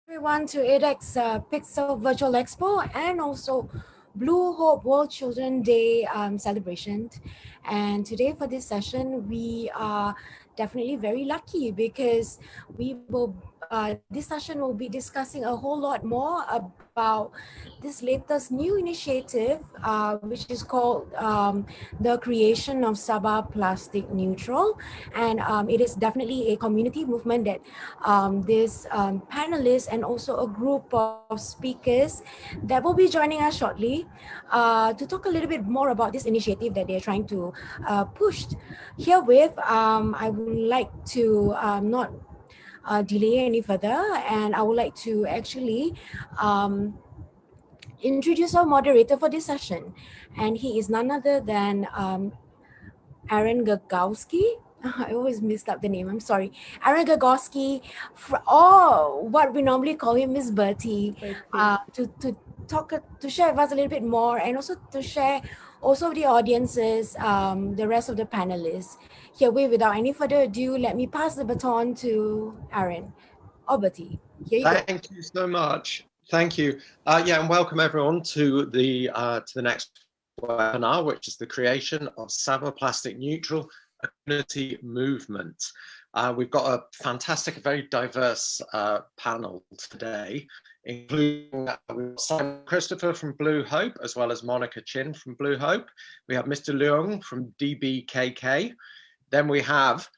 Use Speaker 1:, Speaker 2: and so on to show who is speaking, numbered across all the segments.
Speaker 1: everyone to edX Pixel Virtual Expo and also Blue Hope World Children Day celebration. And today for this session, we are definitely very lucky because this session will be discussing a whole lot more about this latest new initiative, which is called the creation of Sabah Plastic Neutral. And it is definitely a community movement that this panelists and also a group of speakers that will be joining us shortly to talk a little bit more about this initiative that they're trying to push. Herewith, I would like to not delay any further, and I would like to actually introduce our moderator for this session. And he is none other than Aaron Gagowski. I always messed up the name. I'm sorry. Aaron Gagowski, or what we normally call him is Bertie, to talk to share with us a little bit more, and also to share also the audiences, the rest of the panelists. Herewith, without any further ado, let me pass the baton to Aaron or Bertie. Here you go.
Speaker 2: Thank you so much. Thank you. And welcome everyone to the next webinar, which is the creation of Sabah Plastic Neutral, a community movement. We've got a fantastic, very diverse panel today, including Simon Christopher from Blue Hope, as well as Monica Chin from Blue Hope. We have Mr. Leung from DBKK. Then we have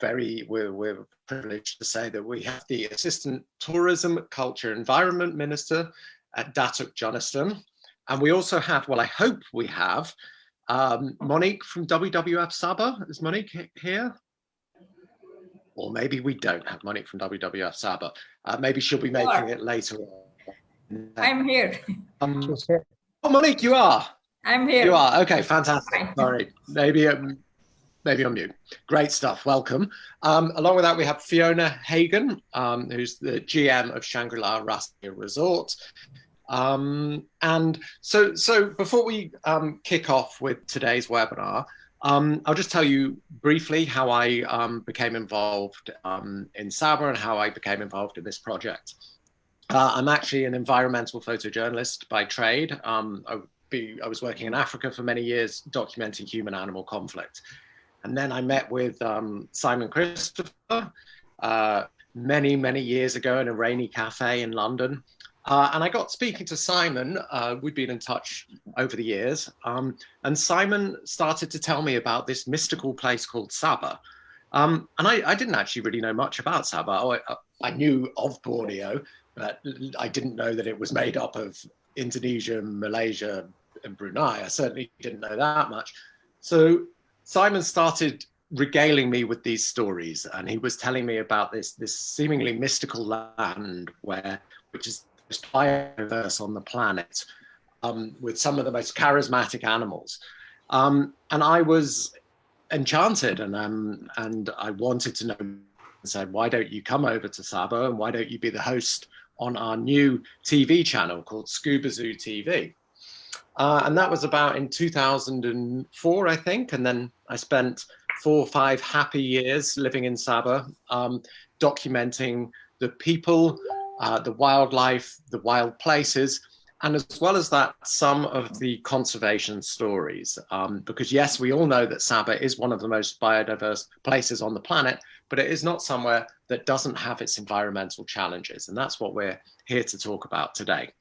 Speaker 2: we're privileged to say that we have the Assistant Tourism, Culture, Environment Minister at Datuk Joniston. And we also have, well, I hope we have, Monique from WWF Sabah. Is Monique here? Or maybe we don't have Monique from WWF Sabah. Maybe she'll be making it later on.
Speaker 3: I'm here.
Speaker 2: Oh, Monique, you are?
Speaker 3: I'm here.
Speaker 2: You are, okay, fantastic. Sorry, maybe on mute. Great stuff, welcome. Along with that, we have Fiona Hagan, who's the GM of Shangri-La Rassia Resort. And so before we kick off with today's webinar, I'll just tell you briefly how I became involved in Sabah and how I became involved in this project. I'm actually an environmental photojournalist by trade. I was working in Africa for many years, documenting human-animal conflict. And then I met with Simon Christopher many, many years ago in a rainy cafe in London. And I got speaking to Simon. We'd been in touch over the years. And Simon started to tell me about this mystical place called Sabah. And I didn't actually really know much about Sabah. I knew of Borneo, but I didn't know that it was made up of Indonesia, Malaysia, and Brunei. I certainly didn't know that much. So Simon started regaling me with these stories, and he was telling me about this seemingly mystical land which is the most biodiverse on the planet, with some of the most charismatic animals. And I was enchanted, and I wanted to know, and said, why don't you come over to Sabah, and why don't you be the host on our new TV channel called Scuba Zoo TV? And that was about in 2004, I think. And then I spent 4 or 5 happy years living in Sabah, documenting the people, the wildlife, the wild places, and as well as that, some of the conservation stories. Because yes, we all know that Sabah is one of the most biodiverse places on the planet, but it is not somewhere that doesn't have its environmental challenges. And that's what we're here to talk about today.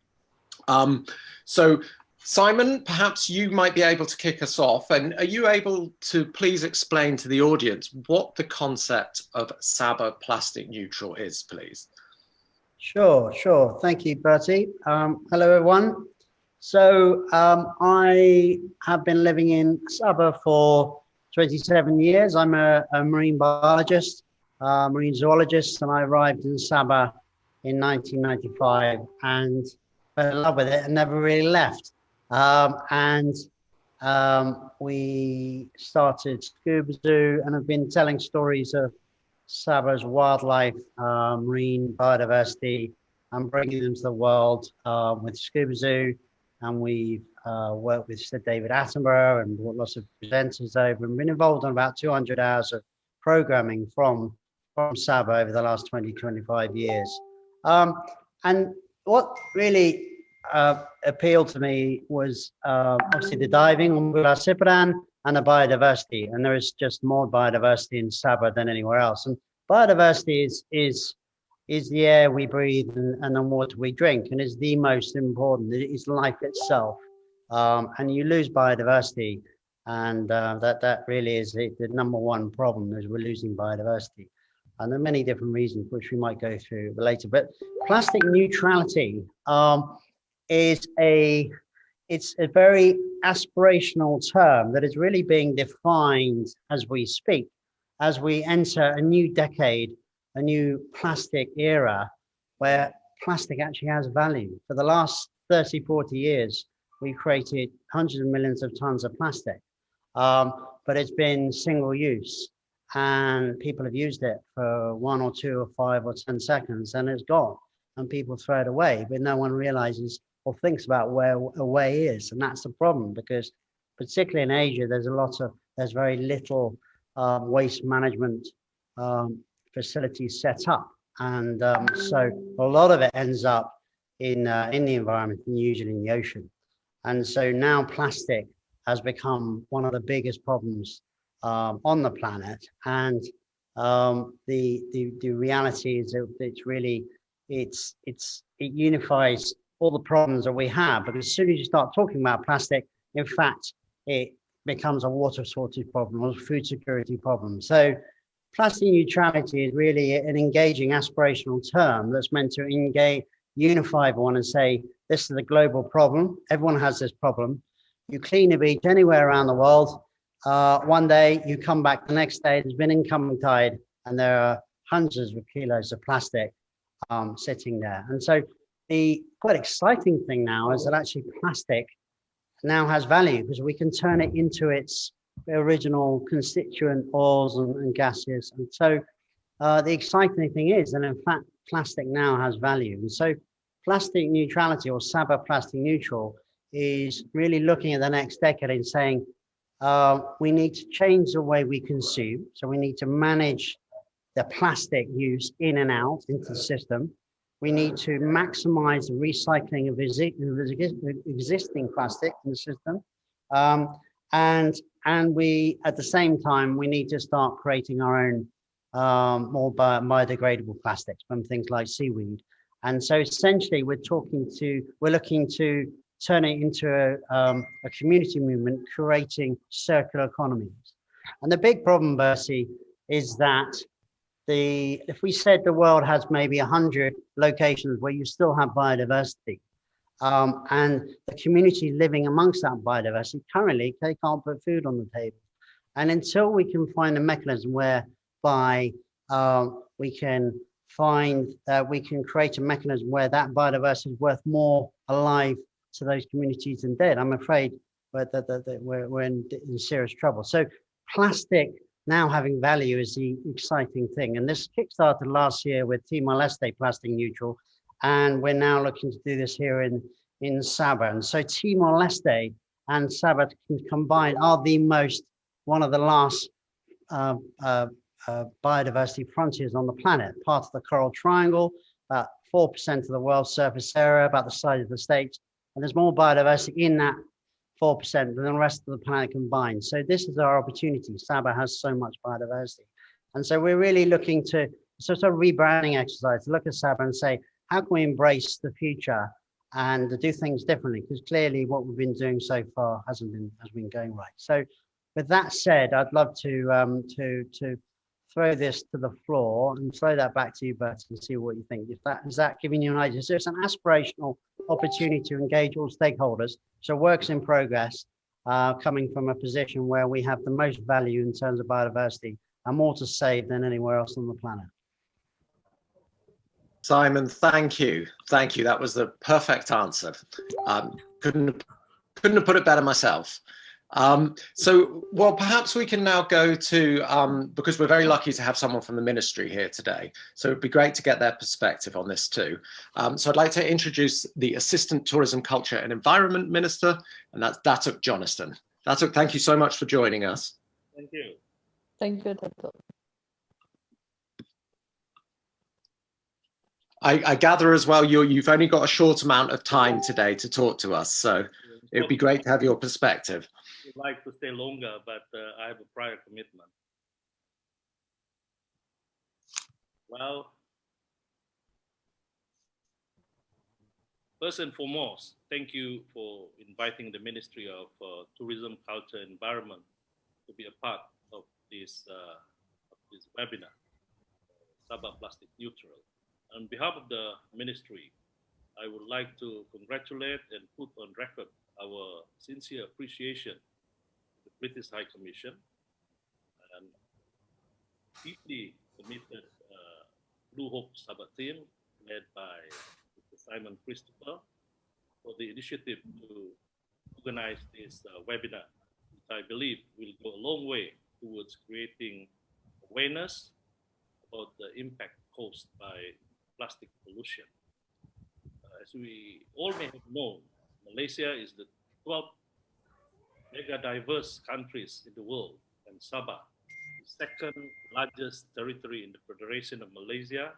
Speaker 2: So Simon, perhaps you might be able to kick us off. And are you able to please explain to the audience what the concept of Sabah Plastic Neutral is, please?
Speaker 4: Sure. Thank you, Bertie. Hello, everyone. So I have been living in Sabah for 27 years. I'm a marine biologist, marine zoologist, and I arrived in Sabah in 1995 and fell in love with it and never really left. We started Scuba Zoo and have been telling stories of Sabah's wildlife, marine biodiversity, and bringing them to the world with Scuba Zoo. And we've worked with Sir David Attenborough and brought lots of presenters over and been involved in about 200 hours of programming from Sabah over the last 20, 25 years. And what really appealed to me was obviously the diving on Cypran and the biodiversity. And there is just more biodiversity in Sabah than anywhere else. And biodiversity is the air we breathe and the water we drink, and is the most important. It is life itself. And you lose biodiversity, and that really is the number one problem, is we're losing biodiversity. And there are many different reasons, which we might go through later. But plastic neutrality is it's a very aspirational term that is really being defined as we speak, as we enter a new decade, a new plastic era, where plastic actually has value. For the last 30, 40 years, we've created hundreds of millions of tons of plastic, but it's been single use. And people have used it for 1 or 2 or 5 or 10 seconds, and it's gone, and people throw it away, but no one realizes or thinks about where away is. And that's the problem, because particularly in Asia, there's very little waste management facilities set up, and so a lot of it ends up in the environment, and usually in the ocean. And so now plastic has become one of the biggest problems on the planet. And the reality is that it's really it unifies all the problems that we have, because as soon as you start talking about plastic, in fact, it becomes a water shortage problem or a food security problem. So plastic neutrality is really an engaging aspirational term that's meant to unify everyone and say, this is a global problem. Everyone has this problem. You clean a beach anywhere around the world. One day you come back, the next day there's been incoming tide, and there are hundreds of kilos of plastic sitting there. And so the quite exciting thing now is that actually plastic now has value, because we can turn it into its original constituent oils and gases. And so the exciting thing is that in fact plastic now has value. And so plastic neutrality, or Sabah plastic neutral, is really looking at the next decade and saying we need to change the way we consume. So we need to manage the plastic use in and out into the system. We need to maximize the recycling of existing plastic in the system. And we, at the same time, we need to start creating our own more biodegradable plastics from things like seaweed. And so essentially we're looking to turn it into a community movement, creating circular economies. And the big problem, Bertie, is that if we said the world has maybe 100 locations where you still have biodiversity, and the community living amongst that biodiversity, currently they can't put food on the table. And until we can find a mechanism whereby we can create a mechanism where that biodiversity is worth more alive to those communities than dead, I'm afraid we're in serious trouble. So plastic now having value is the exciting thing. And this kickstarted last year with Timor-Leste plastic neutral, and we're now looking to do this here in Sabah. And so Timor-Leste and Sabah combined are one of the last biodiversity frontiers on the planet, part of the Coral Triangle, about 4% of the world's surface area, about the size of the States. And there's more biodiversity in that 4% than the rest of the planet combined. So this is our opportunity. Sabah has so much biodiversity. And so we're really looking to sort of rebranding exercise, to look at Sabah and say, how can we embrace the future and to do things differently? Because clearly what we've been doing so far has been going right. So with that said, I'd love to throw this to the floor and throw that back to you, Bert, and see what you think. Is that giving you an idea? So it's an aspirational opportunity to engage all stakeholders. So works in progress, coming from a position where we have the most value in terms of biodiversity and more to save than anywhere else on the planet.
Speaker 2: Simon, thank you. Thank you. That was the perfect answer. Couldn't have put it better myself. Well, perhaps we can now go to, because we're very lucky to have someone from the ministry here today. So it'd be great to get their perspective on this too. So I'd like to introduce the Assistant Tourism, Culture and Environment Minister, and that's Datuk Jonathan. Datuk, thank you so much for joining us.
Speaker 3: Thank you.
Speaker 5: Thank you, Datuk.
Speaker 2: I gather as well, you've only got a short amount of time today to talk to us, so it'd be great to have your perspective.
Speaker 3: I would like to stay longer, but I have a prior commitment. Well, first and foremost, thank you for inviting the Ministry of Tourism, Culture, and Environment to be a part of this webinar, Sabah Plastic Neutral. On behalf of the Ministry, I would like to congratulate and put on record our sincere appreciation to the British High Commission and deeply committed Blue Hope Sabah team led by Mr. Simon Christopher for the initiative to organize this webinar, which I believe will go a long way towards creating awareness about the impact caused by plastic pollution. As we all may have known, Malaysia is the 12th mega diverse countries in the world, and Sabah, the second largest territory in the Federation of Malaysia,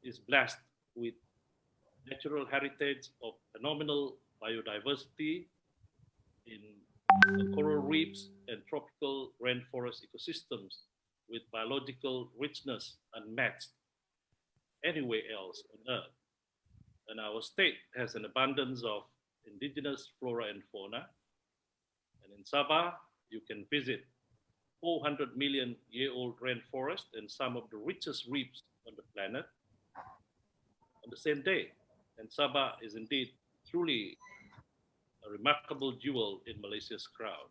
Speaker 3: is blessed with natural heritage of phenomenal biodiversity in coral reefs and tropical rainforest ecosystems with biological richness unmatched anywhere else on Earth. And our state has an abundance of indigenous flora and fauna. And in Sabah, you can visit 400 million year old rainforest and some of the richest reefs on the planet on the same day. And Sabah is indeed truly a remarkable jewel in Malaysia's crown.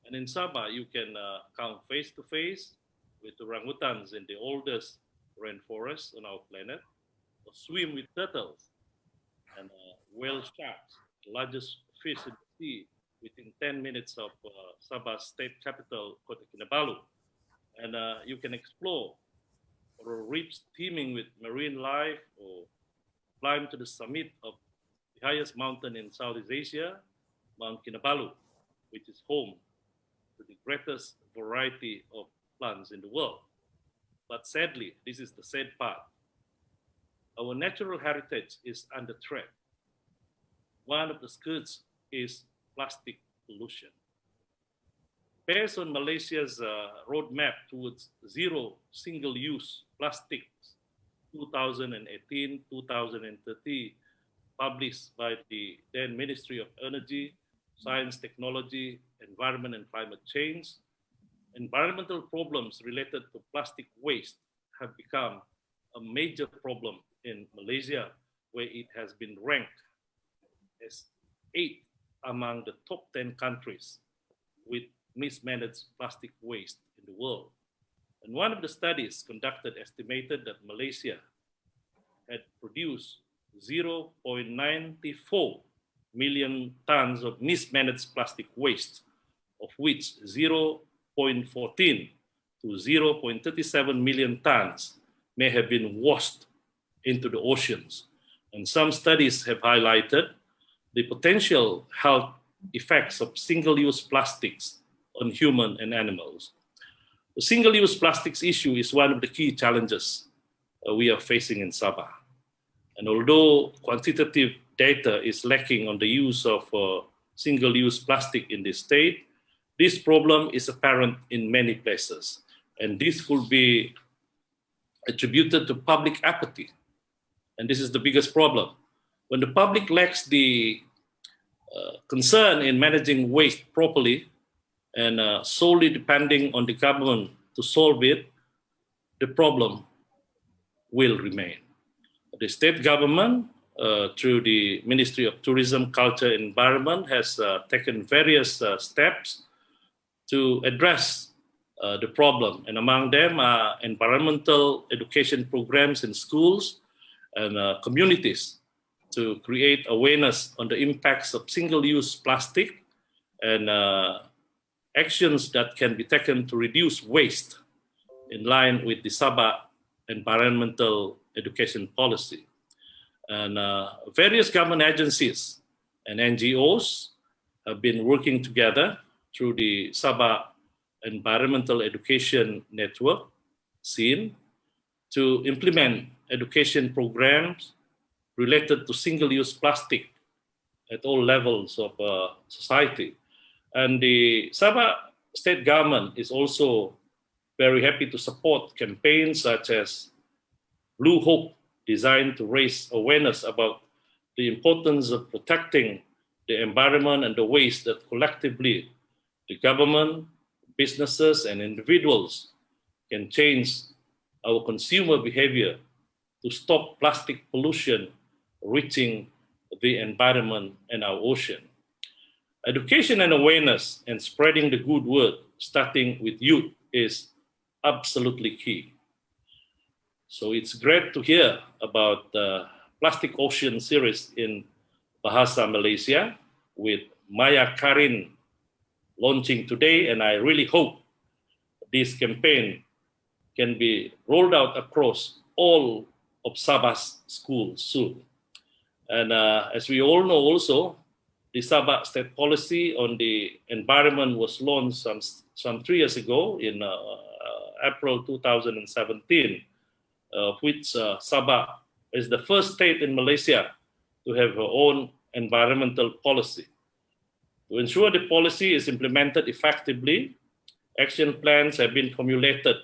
Speaker 3: And in Sabah, you can come face to face with orangutans in the oldest rainforest on our planet, or swim with turtles and whale sharks, the largest fish in the sea, within 10 minutes of Sabah's state capital, Kota Kinabalu. And you can explore reefs teeming with marine life, or climb to the summit of the highest mountain in Southeast Asia, Mount Kinabalu, which is home to the greatest variety of plants in the world. But sadly, this is the sad part. Our natural heritage is under threat. One of the scourges is plastic pollution. Based on Malaysia's roadmap towards zero single-use plastics 2018-2030, published by the then Ministry of Energy, Science, Technology, Environment and Climate Change, environmental problems related to plastic waste have become a major problem in Malaysia, where it has been ranked as 8th among the top 10 countries with mismanaged plastic waste in the world. And one of the studies conducted estimated that Malaysia had produced 0.94 million tons of mismanaged plastic waste, of which 0.14 to 0.37 million tons may have been washed into the oceans. And some studies have highlighted the potential health effects of single-use plastics on human and animals. The single-use plastics issue is one of the key challenges we are facing in Sabah. And although quantitative data is lacking on the use of single-use plastic in this state, this problem is apparent in many places. And this could be attributed to public apathy. And this is the biggest problem. When the public lacks the concern in managing waste properly and solely depending on the government to solve it, the problem will remain. The state government, through the Ministry of Tourism, Culture and Environment, has taken various steps to address the problem. And among them are environmental education programs in schools and communities to create awareness on the impacts of single-use plastic and actions that can be taken to reduce waste in line with the Sabah environmental education policy. And various government agencies and NGOs have been working together through the Sabah Environmental Education Network, SEEN, to implement education programs related to single-use plastic at all levels of society. And the Sabah state government is also very happy to support campaigns such as Blue Hope, designed to raise awareness about the importance of protecting the environment and the ways that collectively the government, businesses, and individuals can change our consumer behavior to stop plastic pollution reaching the environment and our ocean. Education and awareness and spreading the good word, starting with youth, is absolutely key. So it's great to hear about the Plastic Ocean series in Bahasa Malaysia with Maya Karin launching today, and I really hope this campaign can be rolled out across all of Sabah's schools soon. And as we all know also, the Sabah state policy on the environment was launched some 3 years ago in April 2017, which Sabah is the first state in Malaysia to have her own environmental policy. To ensure the policy is implemented effectively, action plans have been formulated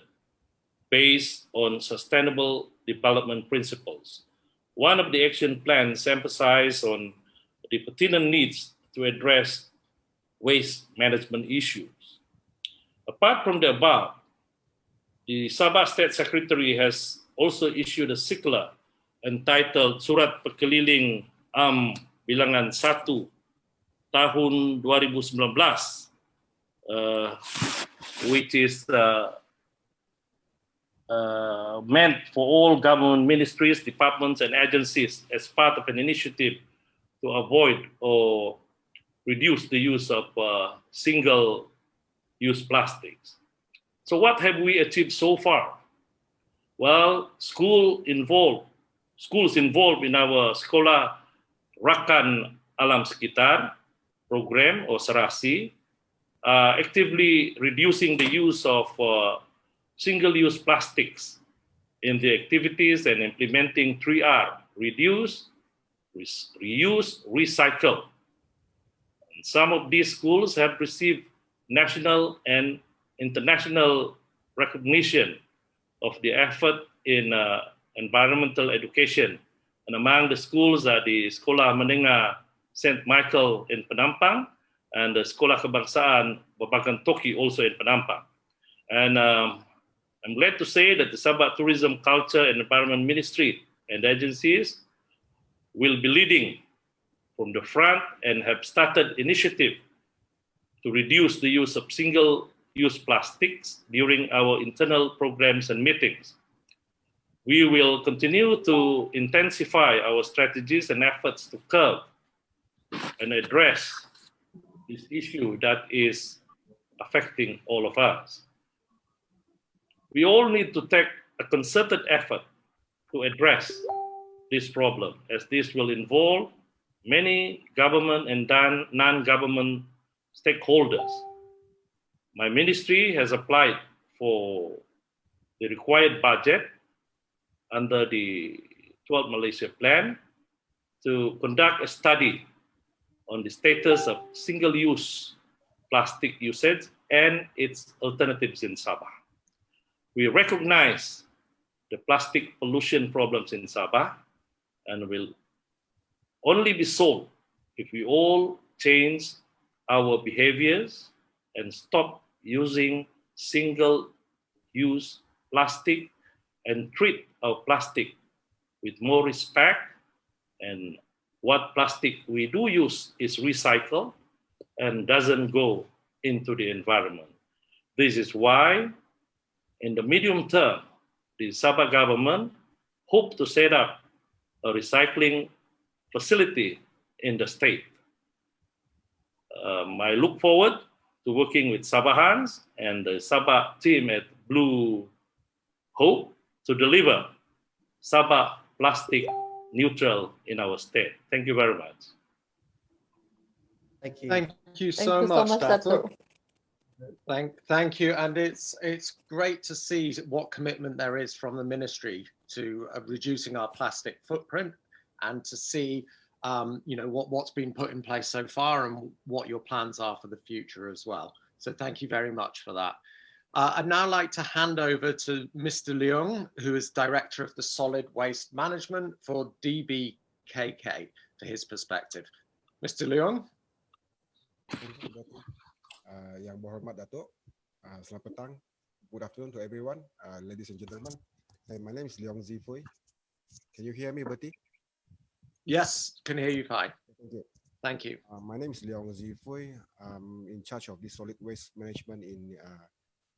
Speaker 3: based on sustainable development principles. One of the action plans emphasizes on the pertinent needs to address waste management issues. Apart from the above, the Sabah State Secretary has also issued a circular entitled Surat Pekeliling AM Bilangan 1 tahun 2019, which is meant for all government ministries, departments, and agencies as part of an initiative to avoid or reduce the use of single-use plastics. So what have we achieved so far? Well, schools involved in our Sekolah Rakan Alam Sekitar program or SERASI are actively reducing the use of single-use plastics in the activities and implementing 3R: reduce, reuse, recycle. And some of these schools have received national and international recognition of the effort in environmental education. And among the schools are the Sekolah Menengah St. Michael in Penampang and the Sekolah Kebangsaan Babakan Toki also in Penampang. And I'm glad to say that the Sabah Tourism, Culture and Environment Ministry and agencies will be leading from the front and have started initiative to reduce the use of single-use plastics during our internal programs and meetings. We will continue to intensify our strategies and efforts to curb and address this issue that is affecting all of us. We all need to take a concerted effort to address this problem, as this will involve many government and non-government stakeholders. My ministry has applied for the required budget under the 12 Malaysia Plan to conduct a study on the status of single-use plastic usage and its alternatives in Sabah. We recognize the plastic pollution problems in Sabah and will only be solved if we all change our behaviors and stop using single-use plastic and treat our plastic with more respect, and what plastic we do use is recycled and doesn't go into the environment. This is why in the medium term, the Sabah government hope to set up a recycling facility in the state. I look forward to working with Sabahans and the Sabah team at Blue Hope to deliver Sabah plastic neutral in our state. Thank you very much.
Speaker 4: Thank you.
Speaker 2: Thank you
Speaker 5: Thank
Speaker 2: so
Speaker 5: you
Speaker 2: much,
Speaker 5: so much,
Speaker 2: Dato'.
Speaker 5: Dato'.
Speaker 2: Thank you, and it's great to see what commitment there is from the ministry to reducing our plastic footprint, and to see what's been put in place so far and what your plans are for the future as well. So thank you very much for that. I'd now like to hand over to Mr. Leung, who is Director of the Solid Waste Management for DBKK, for his perspective. Mr. Leung.
Speaker 5: Yang berhormat Datuk, selamat petang, good afternoon to everyone, ladies and gentlemen. My name is Leong Zifui. Can you hear me, Bertie?
Speaker 2: Yes, can hear you fine.
Speaker 5: Thank you.
Speaker 2: Thank you.
Speaker 5: My name is Leong Zifui. I'm in charge of the solid waste management in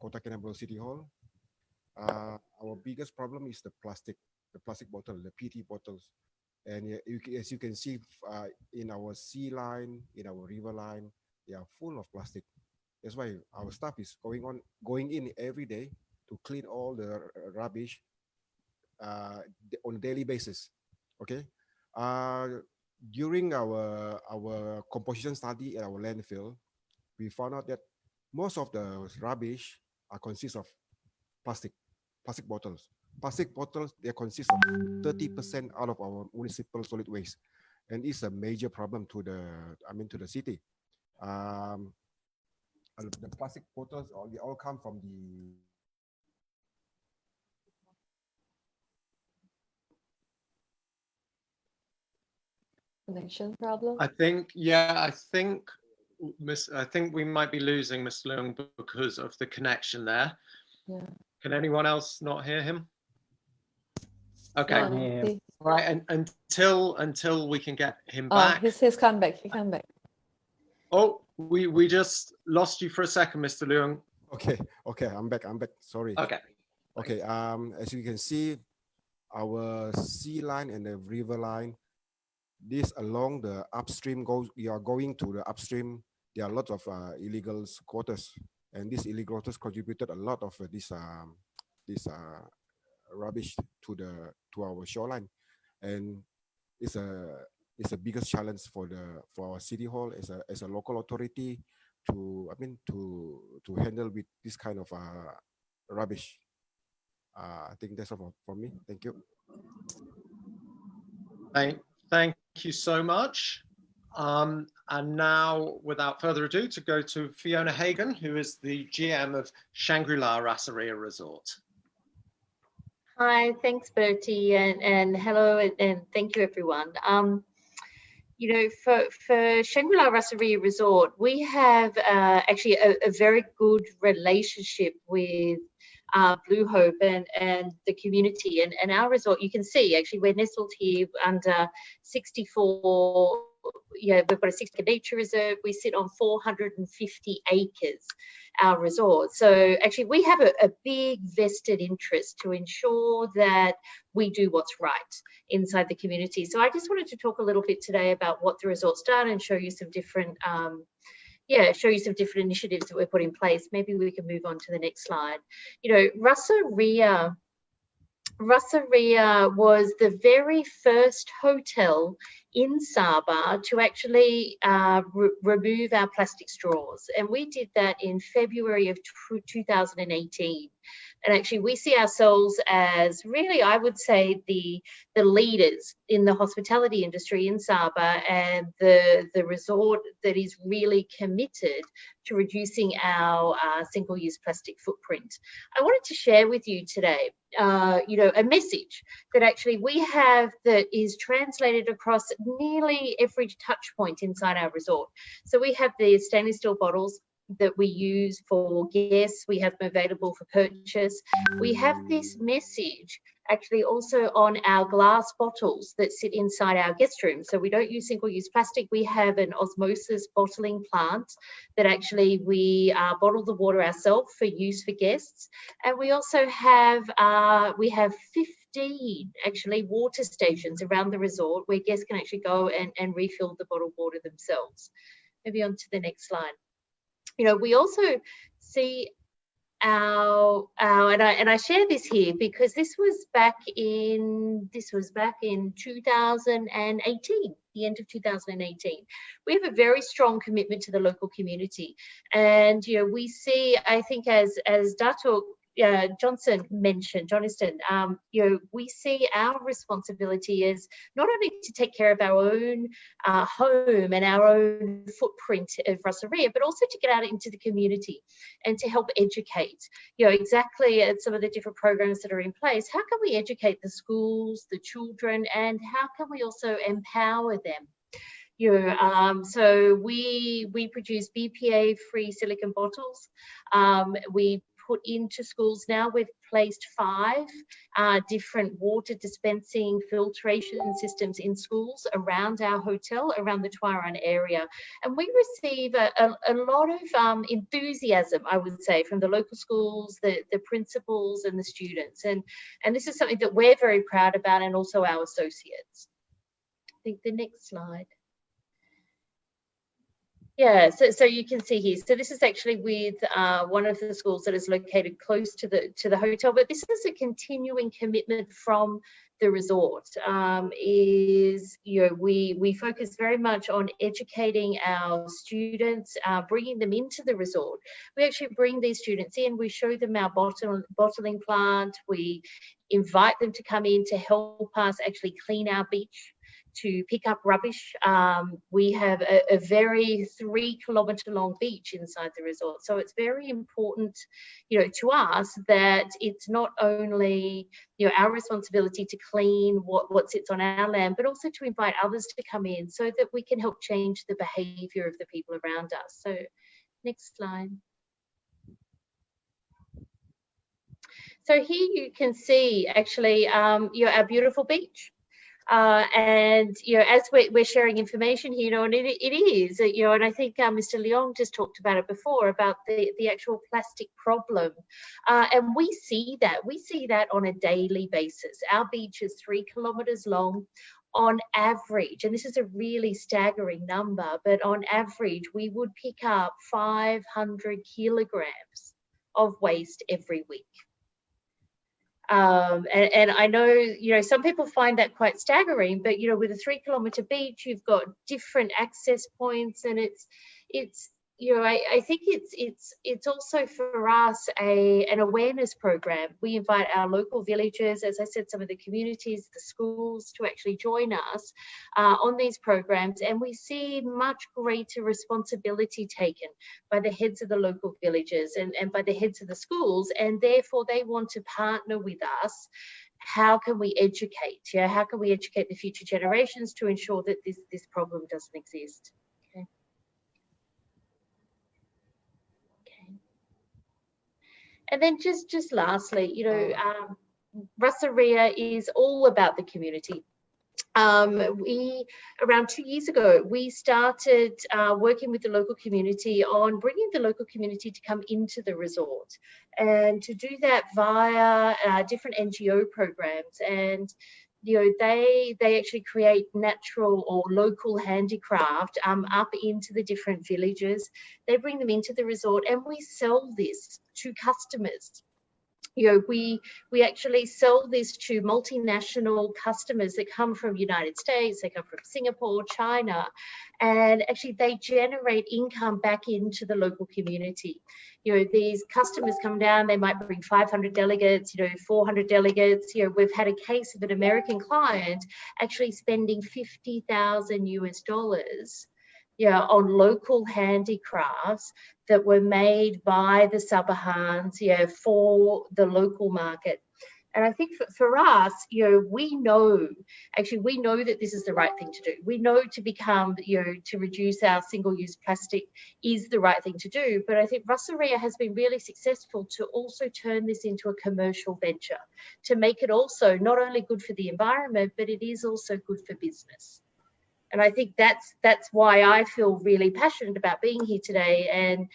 Speaker 5: Kota Kinabalu City Hall. Our biggest problem is the plastic bottle, the PET bottles. And as you can see in our sea line, in our river line, they are full of plastic. That's why our staff is going in every day to clean all the rubbish on a daily basis. Okay. During our composition study at our landfill, we found out that most of the rubbish consist of plastic bottles. Plastic bottles, they consist of 30% out of our municipal solid waste, and it's a major problem to the city. The plastic bottles they all come from the
Speaker 6: connection problem.
Speaker 2: I think we might be losing Mr. Leung because of the connection there.
Speaker 6: Yeah.
Speaker 2: Can anyone else not hear him? Okay.
Speaker 6: Yeah.
Speaker 2: Right, and until we can get him back.
Speaker 6: He's come back. He come back.
Speaker 2: Oh, we just lost you for a second, Mr. Leung.
Speaker 5: Okay, I'm back. Sorry. Okay. As you can see, our sea line and the river line, this along the upstream you are going to the upstream. There are lots of illegal squatters, and these illegal squatters contributed a lot of this rubbish to our shoreline, and it's a biggest challenge for our city hall as a local authority to handle with this kind of rubbish. I think that's all from me. Thank you.
Speaker 2: Thank you so much. And now, without further ado, to go to Fiona Hagan, who is the GM of Shangri-La Rasaria Resort.
Speaker 7: Hi, thanks, Bertie, and hello, and thank you, everyone. For Shangri-La Rasaria Resort, we have actually a very good relationship with Blue Hope and the community. And our resort, you can see, actually, we're nestled here under 64, we've got a 60 nature reserve. We sit on 450 acres, our resort. So actually, we have a big vested interest to ensure that we do what's right inside the community. So I just wanted to talk a little bit today about what the resort's done and show you some different initiatives that we've put in place. Maybe we can move on to the next slide. Rasaria was the very first hotel in Sabah to actually remove our plastic straws. And we did that in February of 2018. And actually, we see ourselves as really, I would say, the leaders in the hospitality industry in Sabah, and the resort that is really committed to reducing our single-use plastic footprint. I wanted to share with you today, a message that actually we have that is translated across nearly every touch point inside our resort. So we have the stainless steel bottles that we use for guests. We have them available for purchase. We have this message actually also on our glass bottles that sit inside our guest room. So we don't use single-use plastic. We have an osmosis bottling plant that actually we bottle the water ourselves for use for guests. And we also have 15 actually water stations around the resort where guests can actually go and refill the bottled water themselves. Maybe on to the next slide. We also see and I share this here because this was back in 2018, the end of 2018. We have a very strong commitment to the local community, and we see, I think, as Dato Johnston mentioned, we see our responsibility as not only to take care of our own home and our own footprint of Rasaria, but also to get out into the community and to help educate, exactly at some of the different programs that are in place. How can we educate the schools, the children, and how can we also empower them? So we produce BPA-free silicone bottles. We put into schools now. We've placed 5 different water dispensing filtration systems in schools around our hotel, around the Twaran area. And we receive a lot of enthusiasm, I would say, from the local schools, the principals and the students. And this is something that we're very proud about, and also our associates. I think the next slide. Yeah, so you can see here. So this is actually with one of the schools that is located close to the hotel, but this is a continuing commitment from the resort. We focus very much on educating our students, bringing them into the resort. We actually bring these students in. We show them our bottling plant. We invite them to come in to help us actually clean our beach, to pick up rubbish. We have a very 3-kilometre long beach inside the resort. So it's very important, to us that it's not only, our responsibility to clean what sits on our land, but also to invite others to come in so that we can help change the behaviour of the people around us. So next slide. So here you can see actually, our beautiful beach. And as we're sharing information here, and it is, and I think Mr. Leong just talked about it before, about the actual plastic problem, and we see that on a daily basis. Our beach is 3 kilometres long. On average, and this is a really staggering number, but on average, we would pick up 500 kilograms of waste every week. And I know, some people find that quite staggering, but, with a 3-kilometre beach, you've got different access points, and it's I think it's also for us an awareness program. We invite our local villagers, as I said, some of the communities, the schools, to actually join us on these programs, and we see much greater responsibility taken by the heads of the local villages and by the heads of the schools, and therefore they want to partner with us. How can we educate? How can we educate the future generations to ensure that this problem doesn't exist? And then just lastly, Rasaria is all about the community. Around 2 years ago, we started working with the local community on bringing the local community to come into the resort, and to do that via different NGO programs. And they actually create natural or local handicraft up into the different villages. They bring them into the resort, and we sell this to customers. We actually sell this to multinational customers that come from United States, they come from Singapore, China, and actually they generate income back into the local community. These customers come down, they might bring 500 delegates, 400 delegates. We've had a case of an American client actually spending $50,000 US on local handicrafts that were made by the Sabahans, for the local market. And I think for us, we know that this is the right thing to do. We know to reduce our single-use plastic is the right thing to do. But I think Rasaria has been really successful to also turn this into a commercial venture, to make it also not only good for the environment, but it is also good for business. And I think that's why I feel really passionate about being here today and,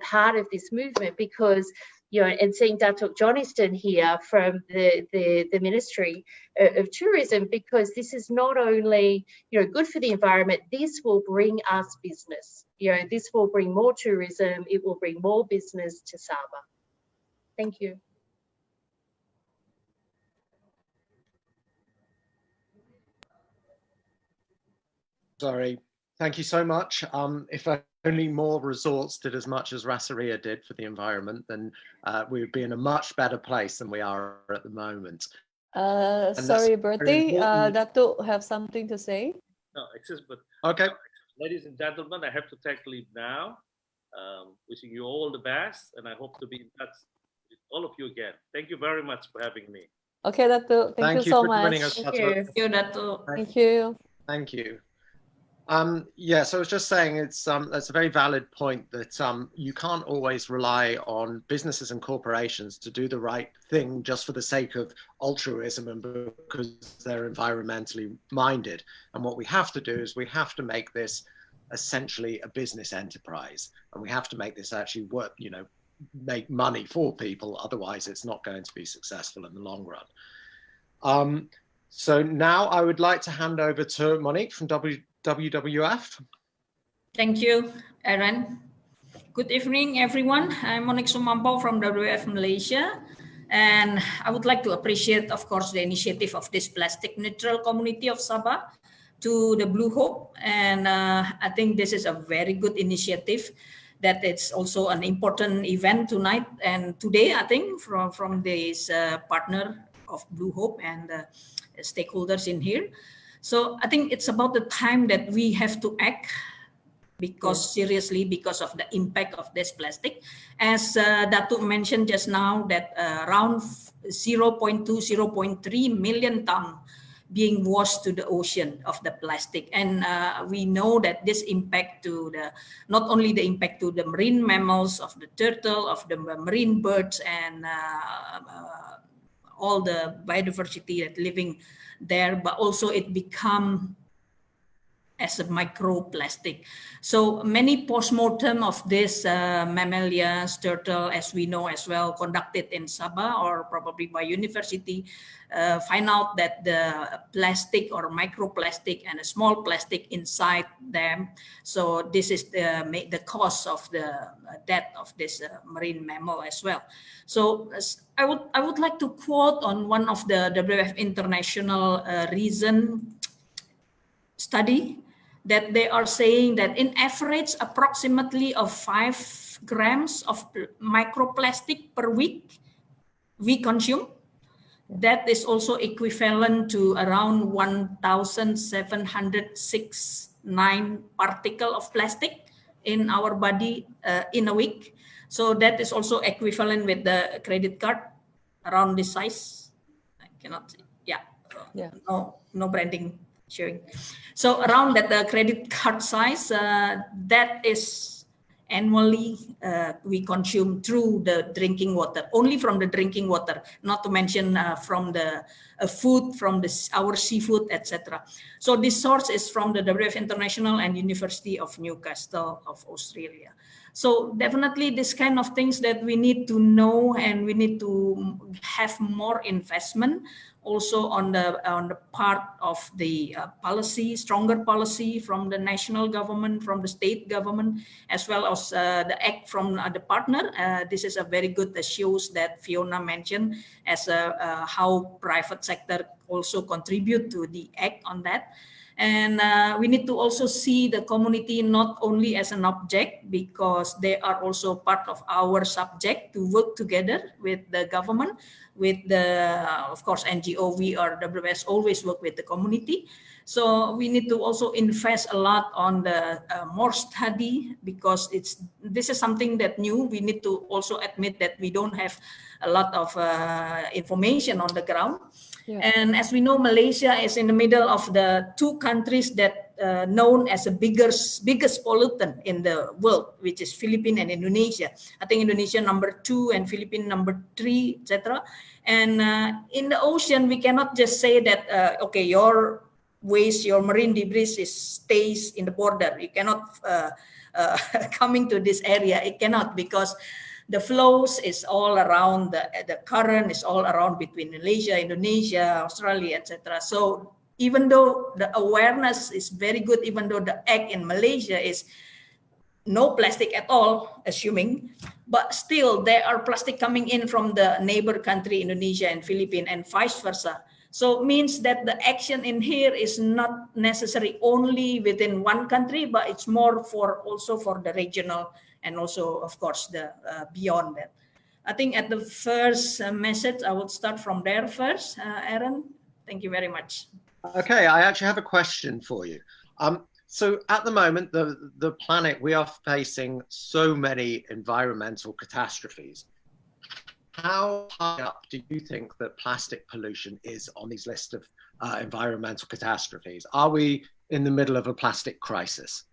Speaker 7: part of this movement, because, and seeing Datuk Johnston here from the Ministry of Tourism, because this is not only, good for the environment, this will bring us business. This will bring more tourism, it will bring more business to Sabah. Thank you.
Speaker 2: Sorry. Thank you so much. If only more resorts did as much as Rasaria did for the environment, then we would be in a much better place than we are at the moment.
Speaker 6: Sorry, Bertie. Datuk have something to say?
Speaker 3: No, excess, but
Speaker 2: okay.
Speaker 3: Ladies and gentlemen, I have to take leave now. Wishing you all the best, and I hope to be in touch with all of you again. Thank you very much for having me.
Speaker 6: Okay, Datuk. Thank you so
Speaker 2: for
Speaker 6: much.
Speaker 2: joining us,
Speaker 7: Thank you.
Speaker 8: Thank you, Datuk.
Speaker 6: Thank you.
Speaker 2: Thank you. Yeah, so I was just saying that's a very valid point that you can't always rely on businesses and corporations to do the right thing just for the sake of altruism and because they're environmentally minded. And what we have to do is we have to make this essentially a business enterprise, and we have to make this actually work, make money for people. Otherwise, it's not going to be successful in the long run. So now I would like to hand over to Monique from WWF.
Speaker 8: Thank you, Aaron. Good evening, everyone. I'm Monique Sumampo from WWF Malaysia. And I would like to appreciate, of course, the initiative of this plastic neutral community of Sabah to the Blue Hope. And I think this is a very good initiative, that it's also an important event tonight and today, I think, from this partner of Blue Hope and stakeholders in here. So I think it's about the time that we have to act seriously because of the impact of this plastic. As Datuk mentioned just now, that around 0.2, 0.3 million tons being washed to the ocean of the plastic. And we know that this impact to not only the impact to the marine mammals, of the turtle, of the marine birds, and all the biodiversity that living there, but also it become as a microplastic. So many postmortem of this mammalians, turtle, as we know as well, conducted in Sabah or probably by university, find out that the plastic or microplastic and a small plastic inside them. So this is the cause of the death of this marine mammal as well. So I would like to quote on one of the WWF International recent study, that they are saying that in average approximately of 5 grams of microplastic per week we consume. That is also equivalent to around 1,769 particle of plastic in our body in a week. So that is also equivalent with the credit card around this size. I cannot see. Yeah. No branding showing. So around that the credit card size, that is annually we consume through the drinking water, only from the drinking water, not to mention from the food, from our seafood, etc. So this source is from the WWF International and University of Newcastle of Australia. So definitely this kind of things that we need to know, and we need to have more investment also on the part of the policy, stronger policy from the national government, from the state government, as well as the act from the partner. This is a very good shows that Fiona mentioned as how private sector also contribute to the act on that. And we need to also see the community not only as an object, because they are also part of our subject to work together with the government, with the, of course, NGO. We are WWF always work with the community. So we need to also invest a lot on the more study, because this is something that new. We need to also admit that we don't have a lot of information on the ground. Yeah. And as we know, Malaysia is in the middle of the 2 countries that known as the biggest pollutant in the world, which is Philippines and Indonesia. I think Indonesia number 2 and Philippines number 3, etc. And in the ocean, we cannot just say that okay, your waste, your marine debris stays in the border. You cannot coming to this area. It cannot, because the flows is all around, the current is all around between Malaysia, Indonesia, Australia, etc. So even though the awareness is very good, even though the act in Malaysia is no plastic at all, assuming, but still there are plastic coming in from the neighbor country, Indonesia and Philippines, and vice versa. So it means that the action in here is not necessary only within one country, but it's more for also for the regional and also, of course, the beyond that. I think at the first message, I would start from there first. Aaron, thank you very much.
Speaker 2: Okay, I actually have a question for you. So at the moment, the planet, we are facing so many environmental catastrophes. How high up do you think that plastic pollution is on these list of environmental catastrophes? Are we in the middle of a plastic crisis?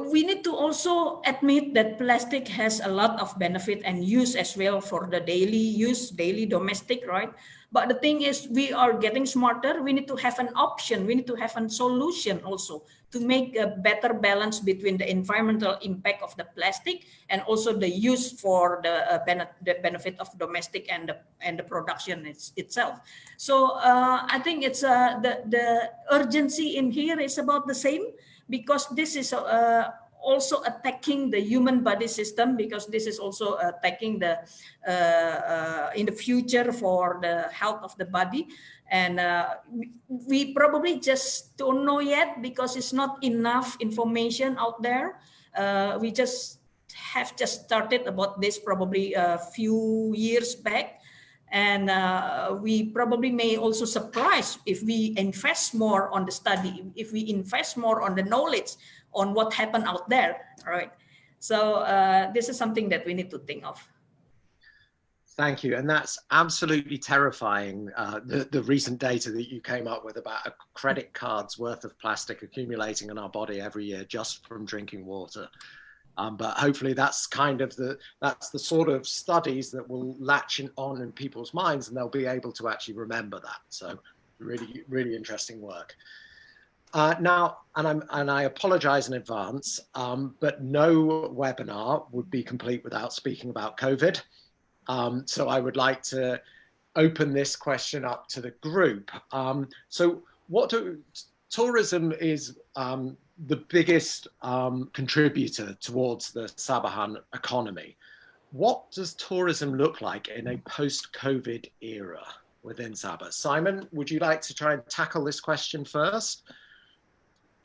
Speaker 8: We need to also admit that plastic has a lot of benefit and use as well for the daily use, daily domestic, right? But the thing is, we are getting smarter. We need to have an option. We need to have a solution also to make a better balance between the environmental impact of the plastic and also the use for the benefit of domestic and the production itself. So I think it's the urgency in here is about the same, because this is also attacking the human body system, because this is also attacking the in the future for the health of the body. And we probably just don't know yet because it's not enough information out there. We just have just started about this probably a few years back. And we probably may also surprise if we invest more on the study, if we invest more on the knowledge on what happened out there, right? So this is something that we need to think of.
Speaker 2: Thank you. And that's absolutely terrifying, the recent data that you came up with about a credit card's worth of plastic accumulating in our body every year just from drinking water. But hopefully that's kind of that's the sort of studies that will latch on in people's minds, and they'll be able to actually remember that. So really, really interesting work. Now, and I apologize in advance, but no webinar would be complete without speaking about COVID. So I would like to open this question up to the group. So tourism is the biggest contributor towards the Sabahan economy. What does tourism look like in a post-COVID era within Sabah? Simon, would you like to try and tackle this question first?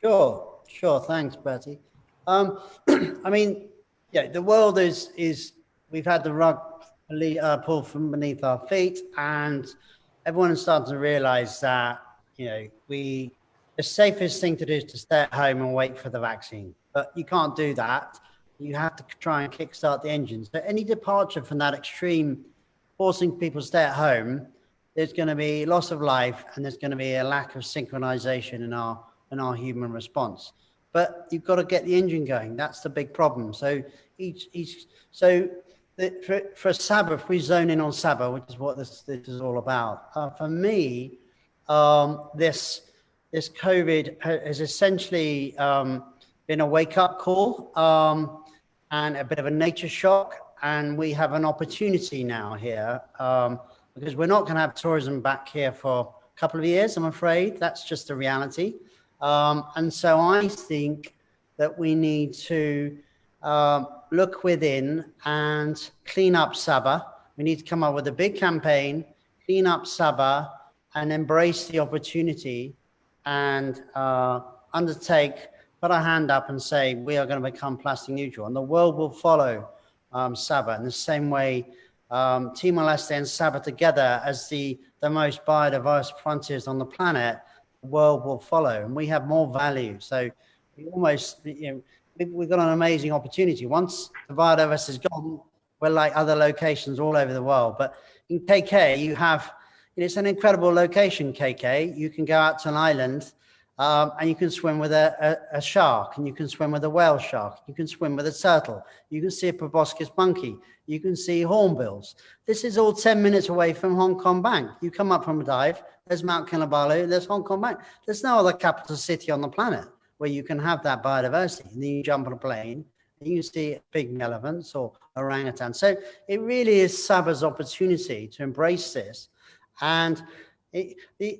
Speaker 4: Sure. Thanks, Bertie. I mean, yeah, the world is we've had the rug pulled from beneath our feet, and everyone is starting to realize that, the safest thing to do is to stay at home and wait for the vaccine. But you can't do that. You have to try and kickstart the engines. So any departure from that extreme, forcing people to stay at home, there's going to be loss of life, and there's going to be a lack of synchronization in our human response. But you've got to get the engine going. That's the big problem. So for Sabah, if we zone in on Sabah, which is what this is all about, for me, this COVID has essentially been a wake-up call and a bit of a nature shock. And we have an opportunity now here because we're not going to have tourism back here for a couple of years, I'm afraid. That's just the reality. And so I think that we need to look within and clean up Sabah. We need to come up with a big campaign, clean up Sabah, and embrace the opportunity and put our hand up and say, we are going to become plastic neutral. And the world will follow Sabah in the same way Timor-Leste and Sabah together as the most biodiverse frontiers on the planet, the world will follow. And we have more value. So we've got an amazing opportunity. Once the biodiversity is gone, we're like other locations all over the world. But in KK, it's an incredible location, KK. You can go out to an island and you can swim with a shark, and you can swim with a whale shark. You can swim with a turtle. You can see a proboscis monkey. You can see hornbills. This is all 10 minutes away from Hong Kong Bank. You come up from a dive, there's Mount Kinabalu, there's Hong Kong Bank. There's no other capital city on the planet where you can have that biodiversity. And then you jump on a plane and you see big elephants or orangutan. So it really is Sabah's opportunity to embrace this. And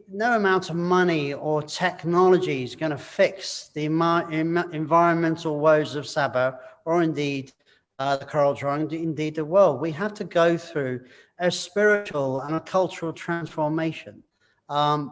Speaker 4: no amount of money or technology is going to fix the environmental woes of Sabah, or indeed the coral triangle, indeed the world. We have to go through a spiritual and a cultural transformation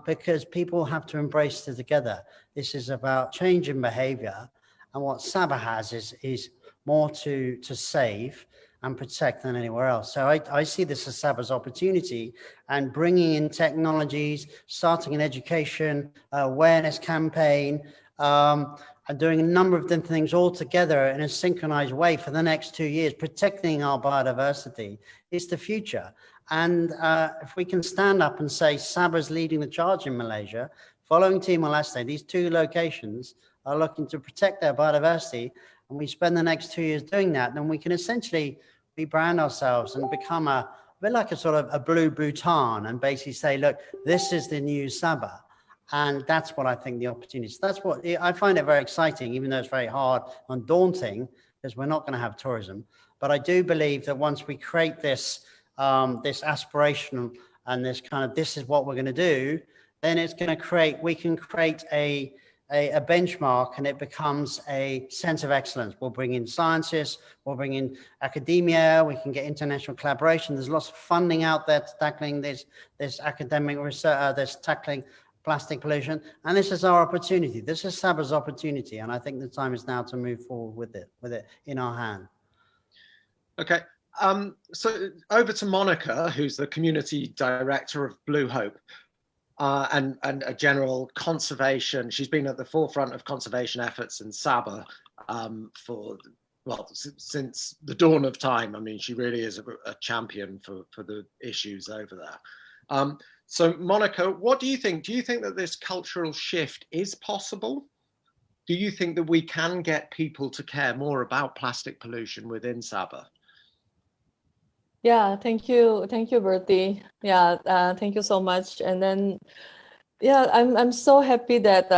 Speaker 4: because people have to embrace it together. This is about change in behavior, and what Sabah has is more to save and protect than anywhere else. So I see this as Sabah's opportunity, and bringing in technologies, starting an education awareness campaign, and doing a number of different things all together in a synchronized way for the next 2 years, protecting our biodiversity is the future. And if we can stand up and say Sabah's leading the charge in Malaysia, following Timor-Leste, these two locations are looking to protect their biodiversity, and we spend the next 2 years doing that, then we can essentially rebrand ourselves and become a bit like a sort of a blue Bhutan and basically say, look, this is the new Sabah. And that's what I think the opportunity is. That's what I find it very exciting, even though it's very hard and daunting because we're not going to have tourism. But I do believe that once we create this, this aspiration and this kind of, this is what we're going to do, then it's going to create, we can create a benchmark, and it becomes a sense of excellence. We'll bring in scientists, we'll bring in academia, we can get international collaboration. There's lots of funding out there tackling this academic research, this tackling plastic pollution, and this is our opportunity. This is Sabah's opportunity, and I think the time is now to move forward with it in our hand.
Speaker 2: Okay, so over to Monica, who's the community director of Blue Hope, and a general conservation. She's been at the forefront of conservation efforts in Sabah for, well, since the dawn of time. I mean, she really is a champion for the issues over there. So Monica, what do you think? Do you think that this cultural shift is possible? Do you think that we can get people to care more about plastic pollution within Sabah?
Speaker 6: Yeah, thank you, Bertie. Yeah, thank you so much. And then, yeah, I'm so happy that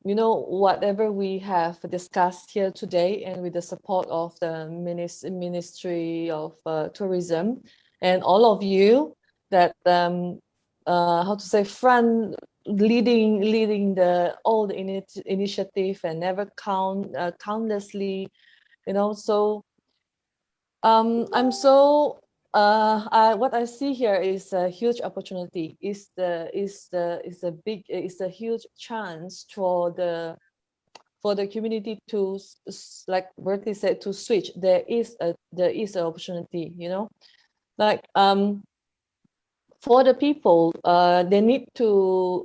Speaker 6: you know, whatever we have discussed here today, and with the support of the Ministry of Tourism and all of you, that how to say, front leading the all the initiative and never countlessly, you know. So I'm so what I see here is a huge opportunity. Is a huge chance for the community to, like Bertie said, to switch. There is an opportunity, you know, like for the people, they need to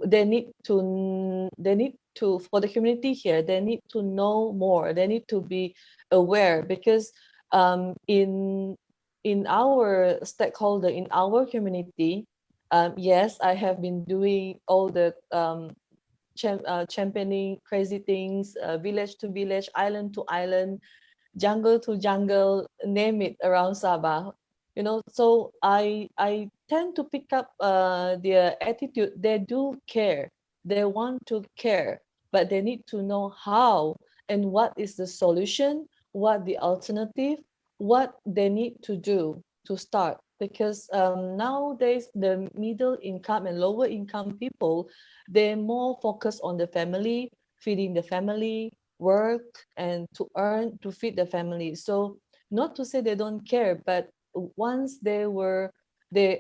Speaker 6: for the community here, they need to know more. They need to be aware, because in our stakeholder, in our community, yes, I have been doing all the championing crazy things, village to village, island to island, jungle to jungle, name it, around Sabah, you know. So I tend to pick up their attitude. They do care, they want to care, but they need to know how and what is the solution, what the alternative, what they need to do to start. Because nowadays the middle income and lower income people, they're more focused on the family, feeding the family, work, and to earn to feed the family. So not to say they don't care, but once they're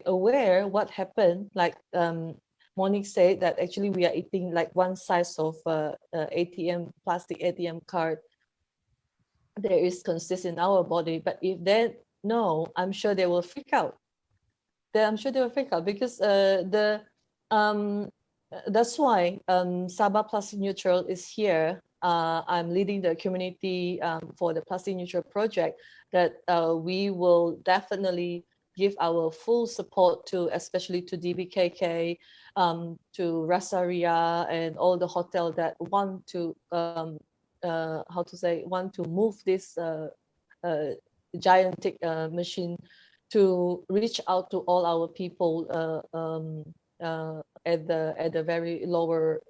Speaker 6: aware what happened, like Monique said, that actually we are eating like one size of ATM, plastic ATM card. There is consist in our body, but if they know, I'm sure they will freak out. Because that's why Sabah Plastic Neutral is here. I'm leading the community for the Plastic Neutral project, that we will definitely give our full support to, especially to DBKK, to Rasaria, and all the hotel that want to want to move this gigantic machine to reach out to all our people at the very lower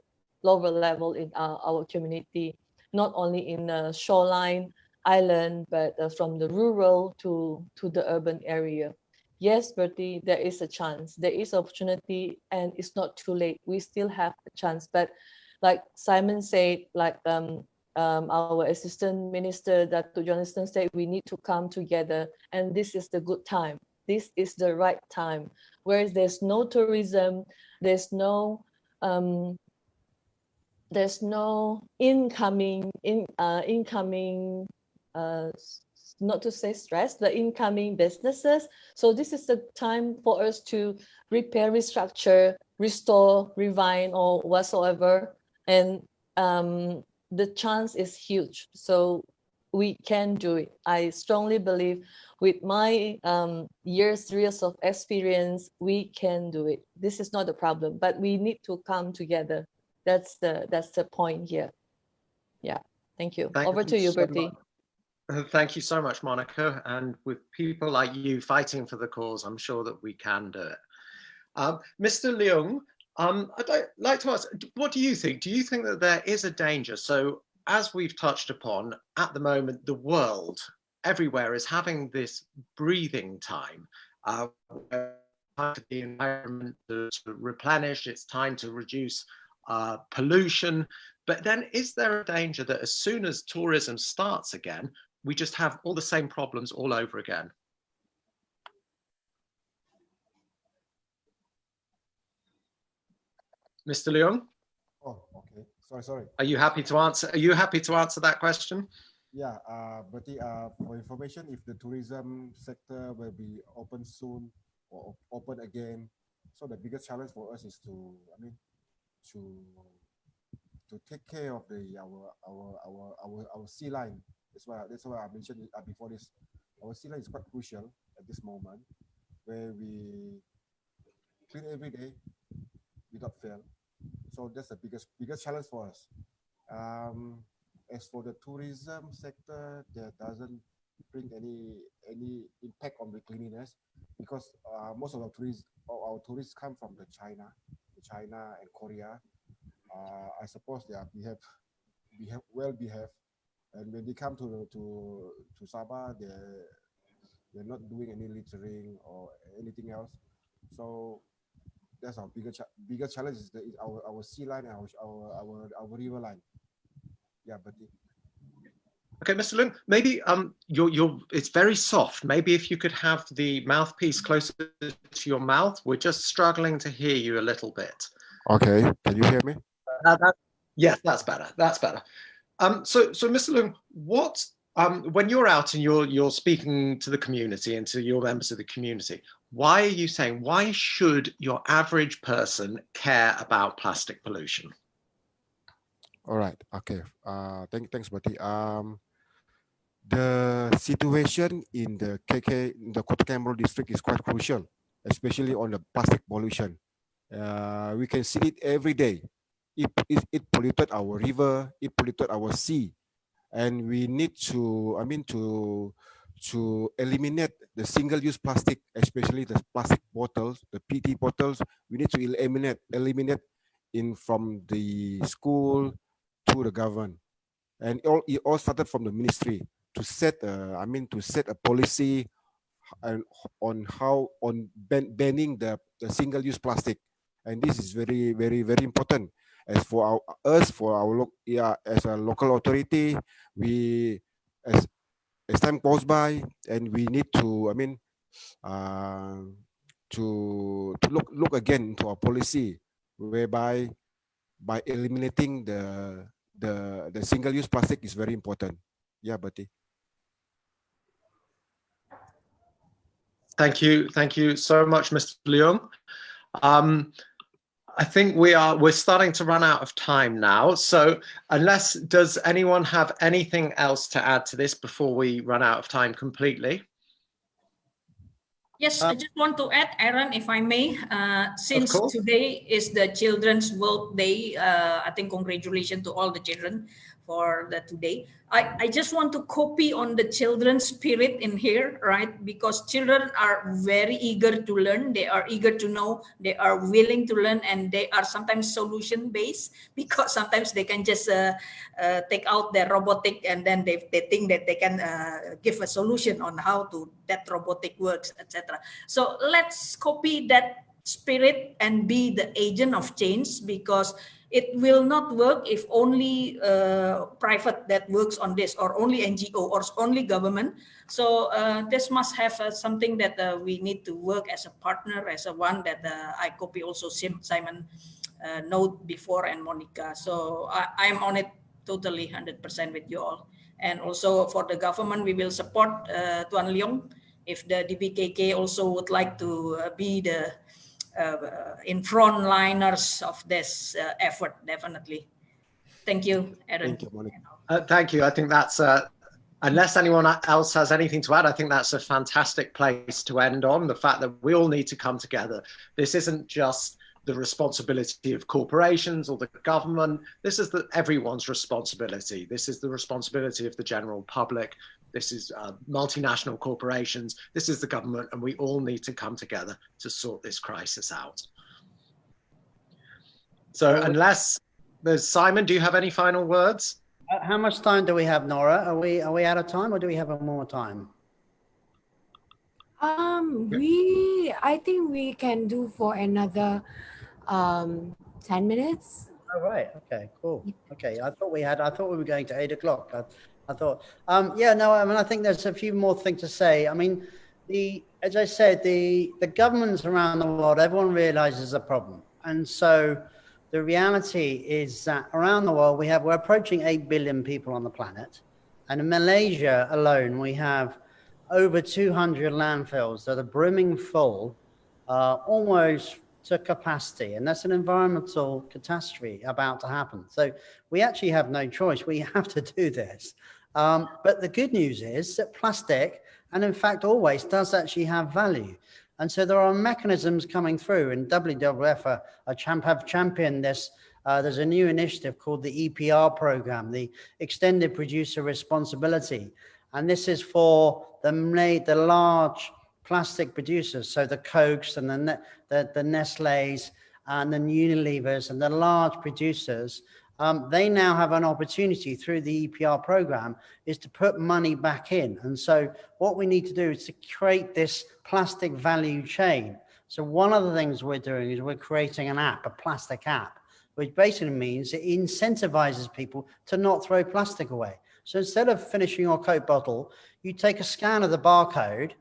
Speaker 6: level in our community, not only in shoreline island, but from the rural to the urban area. Yes, Bertie, there is a chance, there is opportunity, and it's not too late. We still have a chance. But like Simon said, like our Assistant Minister, Dr. Jonathan, said we need to come together, and this is the good time. This is the right time. Whereas there's no tourism, there's no incoming, not to say stress, the incoming businesses. So this is the time for us to repair, restructure, restore, revive, or whatsoever. And the chance is huge. So we can do it. I strongly believe with my years of experience, we can do it. This is not a problem, but we need to come together. That's the point here. Yeah, thank you. Over to you, Bertie.
Speaker 2: Thank you so much, Monica. And with people like you fighting for the cause, I'm sure that we can do it. Mr. Leung, I'd like to ask, what do you think? Do you think that there is a danger? So as we've touched upon, at the moment, the world everywhere is having this breathing time. Time for the environment to replenish, it's time to reduce pollution. But then is there a danger that as soon as tourism starts again, we just have all the same problems all over again? Mr. Leung?
Speaker 5: Oh, okay. Sorry.
Speaker 2: Are you happy to answer? Are you happy to answer that question?
Speaker 5: Yeah, but for information, if the tourism sector will be open soon or open again, so the biggest challenge for us is to take care of our sea line. That's why I mentioned it before this. Our sea line is quite crucial at this moment, where we clean every day without fail. So that's the biggest challenge for us. As for the tourism sector, that doesn't bring any impact on the cleanliness, because most of our tourists come from China and Korea. I suppose they are well behaved, and when they come to Sabah, they're not doing any littering or anything else. So that's our biggest challenge is our sea line and our river line. Yeah, but
Speaker 2: okay, Mr. Leung, maybe it's very soft. Maybe if you could have the mouthpiece closer to your mouth. We're just struggling to hear you a little bit.
Speaker 5: Okay, can you hear me?
Speaker 2: Yes, that's better. That's better. So Mr. Leung, what when you're out and you're speaking to the community and to your members of the community, why should your average person care about plastic pollution?
Speaker 5: All right. Okay. Thanks, Bertie. The situation in the Kota Kinabalu district is quite crucial, especially on the plastic pollution. We can see it every day. It polluted our river, it polluted our sea, and we need to eliminate the single-use plastic, especially the plastic bottles, the PET bottles. We need to eliminate from the school to the government, and it all started from the ministry to set a policy on banning the single-use plastic, and this is very, very, very important. As for as a local authority, we as time goes by, and we need to to look again into our policy, whereby by eliminating the single-use plastic is very important. Yeah, Bertie.
Speaker 2: Thank you so much, Mr. Leung. I think we're starting to run out of time now. So does anyone have anything else to add to this before we run out of time completely?
Speaker 8: Yes, I just want to add, Aaron, if I may, since today is the Children's World Day, I think congratulations to all the children for today. I just want to copy on the children's spirit in here, right? Because children are very eager to learn. They are eager to know. They are willing to learn, and they are sometimes solution-based, because sometimes they can just take out their robotic, and then they think that they can give a solution on how that robotic works, etc. So let's copy that spirit and be the agent of change, because it will not work if only private that works on this, or only NGO, or only government. So this must have something that we need to work as a partner, as a one that I copy also Simon note before, and Monica. So I'm on it totally 100% with you all. And also for the government, we will support Tuan Leong if the DBKK also would like to be the in frontliners of this effort, definitely. Thank you, Aaron.
Speaker 5: Thank you, Monica.
Speaker 2: Thank you. I think that's, unless anyone else has anything to add, I think that's a fantastic place to end on, the fact that we all need to come together. This isn't just the responsibility of corporations or the government. This is everyone's responsibility. This is the responsibility of the general public. This is multinational corporations. This is the government, and we all need to come together to sort this crisis out. So unless there's Simon, do you have any final words?
Speaker 4: How much time do we have, Nora? Are we out of time, or do we have more time?
Speaker 1: I think we can do for another 10 minutes.
Speaker 4: Oh, right. Okay, cool. Okay. I thought we were going to 8 o'clock. I thought, yeah, no, I mean, I think there's a few more things to say. I mean, as I said, the governments around the world, everyone realizes the problem. And so the reality is that around the world, we're approaching 8 billion people on the planet. And in Malaysia alone, we have over 200 landfills that are brimming full, almost to capacity. And that's an environmental catastrophe about to happen. So we actually have no choice. We have to do this. But the good news is that plastic, and in fact always, does actually have value. And so there are mechanisms coming through, and WWF have championed this. There's a new initiative called the EPR program, the Extended Producer Responsibility. And this is for the large plastic producers, so the Cokes and the Nestle's and the Unilevers and the large producers. They now have an opportunity through the EPR program is to put money back in. And so what we need to do is to create this plastic value chain. So one of the things we're doing is we're creating an app, a plastic app, which basically means it incentivizes people to not throw plastic away. So instead of finishing your Coke bottle, you take a scan of the barcode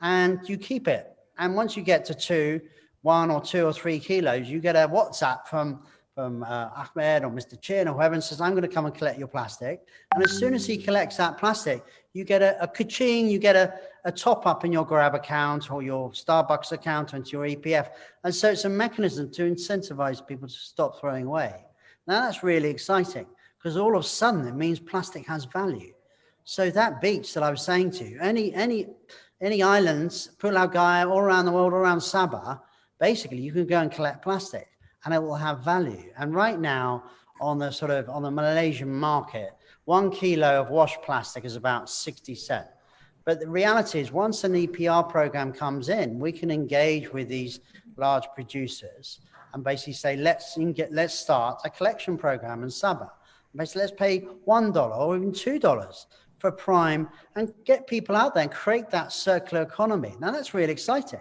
Speaker 4: and you keep it. And once you get to 1 or 2 or 3 kilos, you get a WhatsApp from Ahmed or Mr. Chin or whoever and says, I'm going to come and collect your plastic. And as soon as he collects that plastic, you get a ka-ching, you get a top up in your Grab account or your Starbucks account into your EPF. And so it's a mechanism to incentivize people to stop throwing away. Now that's really exciting because all of a sudden it means plastic has value. So that beach that I was saying to you, any islands, Pulau Gaya, all around the world, all around Sabah, basically you can go and collect plastic and it will have value. And right now on the Malaysian market, 1 kilo of washed plastic is about 60 cents. But the reality is once an EPR program comes in, we can engage with these large producers and basically say, let's start a collection program in Sabah. Basically, let's pay $1 or even $2 for Prime and get people out there and create that circular economy. Now that's really exciting.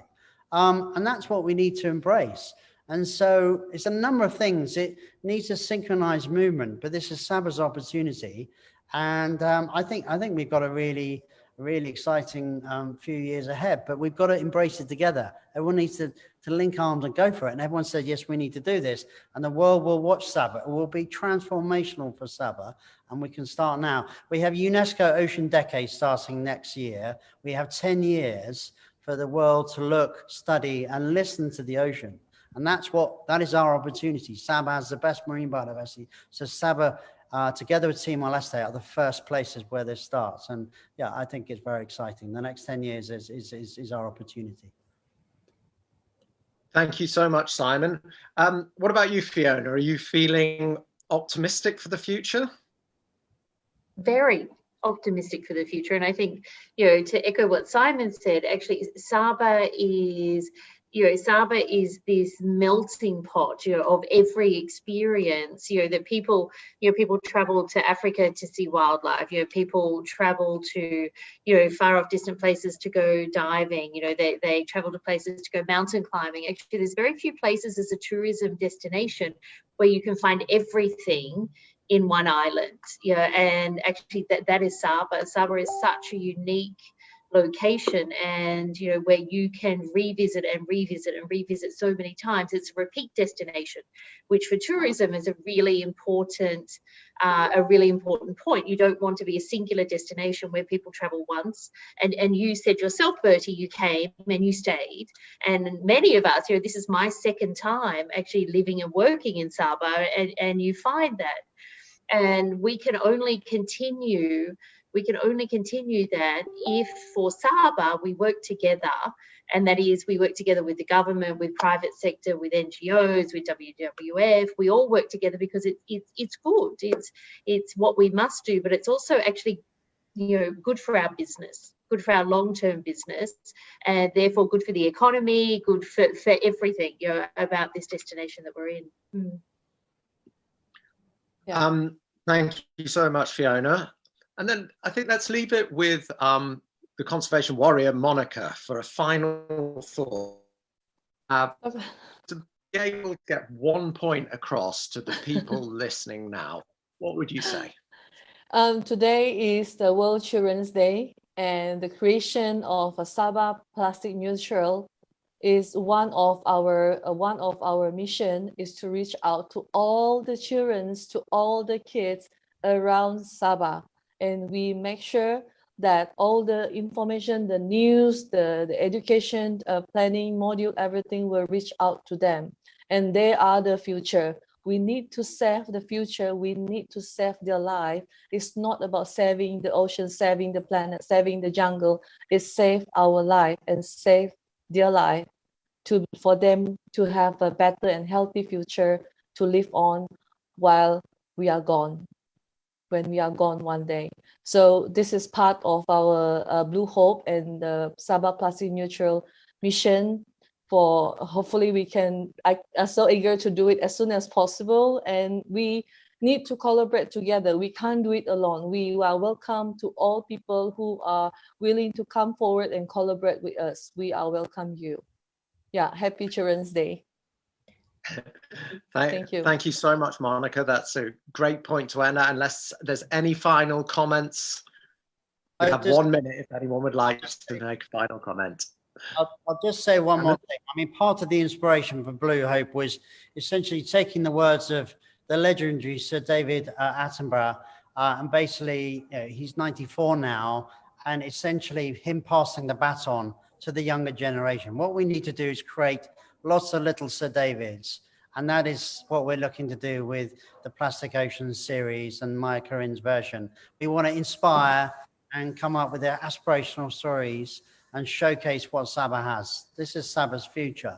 Speaker 4: And that's what we need to embrace. And so it's a number of things. It needs a synchronized movement, but this is Sabah's opportunity. And I think we've got a really exciting few years ahead, but we've got to embrace it together. Everyone needs to link arms and go for it. And everyone said, yes, we need to do this. And the world will watch Sabah. It will be transformational for Sabah. And we can start now. We have UNESCO Ocean Decade starting next year. We have 10 years for the world to look, study, and listen to the ocean. And that is our opportunity. Sabah has the best marine biodiversity. So Sabah, together with Timor-Leste, are the first places where this starts. And yeah, I think it's very exciting. The next 10 years is our opportunity.
Speaker 2: Thank you so much, Simon. What about you, Fiona? Are you feeling optimistic for the future?
Speaker 7: Very optimistic for the future. And I think, to echo what Simon said, actually, Sabah is this melting pot, of every experience, that people travel to Africa to see wildlife, people travel to, far off distant places to go diving, they travel to places to go mountain climbing. Actually, there's very few places as a tourism destination where you can find everything in one island. And actually that is Sabah. Sabah is such a unique location, and where you can revisit and revisit and revisit so many times. It's a repeat destination, which for tourism is a really important point. You don't want to be a singular destination where people travel once, and you said yourself, Bertie, you came and you stayed, and many of us, this is my second time actually living and working in Sabah, and you find that, and we can only continue that if for Sabah we work together, and that is we work together with the government, with private sector, with NGOs, with WWF. We all work together because it's good. It's what we must do, but it's also actually good for our business, good for our long-term business, and therefore good for the economy, good for everything about this destination that we're in.
Speaker 6: Yeah.
Speaker 2: Thank you so much, Fiona. And then I think let's leave it with the conservation warrior, Monica, for a final thought. To be able to get 1 point across to the people listening now, what would you say?
Speaker 6: Today is the World Children's Day, and the creation of a Sabah plastic neutral is one of our mission is to reach out to all the children, to all the kids around Sabah, and we make sure that all the information, the news, the education planning module, everything will reach out to them, and they are the future. We need to save the future. We need to save their life. It's not about saving the ocean, saving the planet, saving the jungle. It's save our life and save their life for them to have a better and healthy future to live on while we are gone, when we are gone one day. So this is part of our Blue Hope and the Sabah Plastic Neutral mission. For hopefully we can, I am so eager to do it as soon as possible, and we need to collaborate together. We can't do it alone. We are welcome to all people who are willing to come forward and collaborate with us. We are welcome you. Yeah, happy Children's Day. Thank you.
Speaker 2: Thank you so much, Monica. That's a great point to end at. Unless there's any final comments, we have 1 minute if anyone would like to make a final comment.
Speaker 4: I'll just say one more thing. I mean, part of the inspiration for Blue Hope was essentially taking the words of the legendary Sir David Attenborough, and basically, he's 94 now, and essentially him passing the baton to the younger generation. What we need to do is create lots of little Sir Davids, and that is what we're looking to do with the Plastic Ocean series and Maya Karin's version. We want to inspire and come up with their aspirational stories and showcase what Sabah has. This is Sabah's future.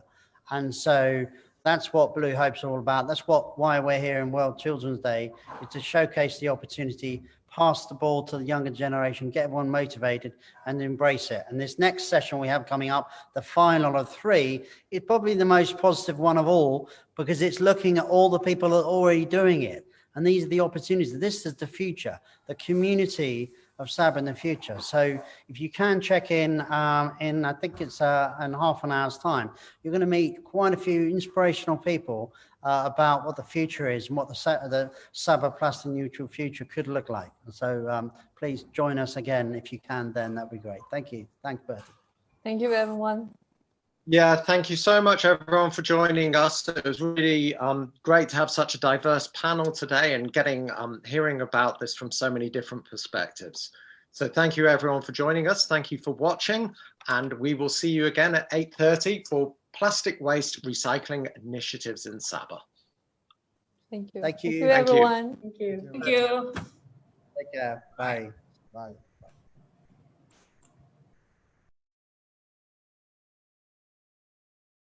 Speaker 4: And so that's what Blue Hope's all about. That's why we're here in World Children's Day, is to showcase the opportunity, pass the ball to the younger generation, get everyone motivated and embrace it. And this next session we have coming up, the final of 3, is probably the most positive one of all, because it's looking at all the people that are already doing it. And these are the opportunities. This is the future, the community of Sabah in the future. So if you can check in, I think it's in half an hour's time, you're going to meet quite a few inspirational people about what the future is and what the Sabah plastic neutral future could look like. So please join us again if you can, then that'd be great. Thank you. Thanks, Bertie.
Speaker 6: Thank you, everyone.
Speaker 2: Yeah, thank you so much, everyone, for joining us. It was really great to have such a diverse panel today and hearing about this from so many different perspectives. So thank you, everyone, for joining us. Thank you for watching, and we will see you again at 8:30 for Plastic Waste Recycling Initiatives in Sabah.
Speaker 6: Thank you.
Speaker 4: Thank you.
Speaker 6: Thank you, everyone.
Speaker 7: Thank you.
Speaker 8: Thank you.
Speaker 4: Take care. Bye.
Speaker 5: Bye.